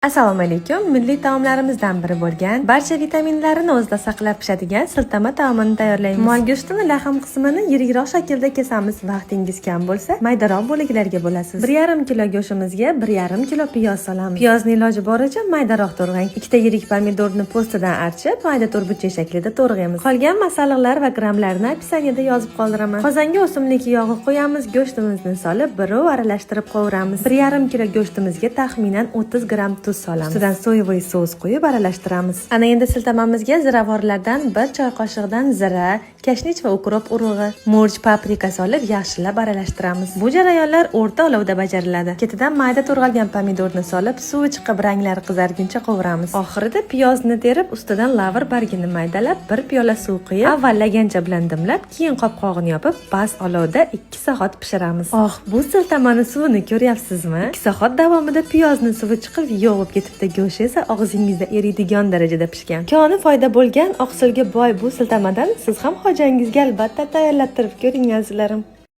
Assalomu alaykum. Milliy taomlarimizdan biri bo'lgan, barcha vitaminlarini o'zida saqlab pishadigan siltama taomini tayyorlaymiz. Mol go'shtini laham qismini yirikroq shaklda kesamiz. Vaqtingiz kam bo'lsa, maydaroq bo'laklarga bo'lasiz. 1,5 kilo go'shtimizga 1,5 kilo piyoz solamiz. Piyozni iloji boricha maydaroq to'rg'ang. 2 yirik pomidorni po'stidan archib, mayda to'rtburchak shaklida to'rg'aymiz. Qolgan masalliqlar va grammlarni opisiyaniyada yozib qoldiraman. Qozonga o'simlik yog'i qo'yamiz, go'shtimizni solib, birov aralashtirib qovuramiz. 1,5 kilo go'shtimizga taxminan 30 gram tuz solamiz. Ustidan soyavoy sos qo'yib aralashtiramiz. Ana endi siltamamizga ziravorlardan 1 choy qoshiqdan zira, kashnich va ukrop urug'i, murch, paprika solib yaxshilab aralashtiramiz. Bu jarayonlar o'rta olovda bajariladi. Ketidan mayda to'rg'algan pomidorni solib, suvi chiqib ranglari qizarguncha qovuramiz. Oxirida piyozni terib, ustidan lavr bargini maydalab, 1 piyola suv quyib, avval lagancha bilan dimlab, keyin qopqog'ini yopib, past olovda 2 soat pishiramiz. Bu siltamani suvini ko'ryapsizmi? 2 soat davomida piyozni suvi chiqib, yog'ib ketibdi. Go'sht esa og'zingizda eriydigan darajada pishgan. Koni foyda bo'lgan, oqsilga boy bu siltamadan siz ham hojangizga albatta tayyorlab turib ko'ring azizlarim.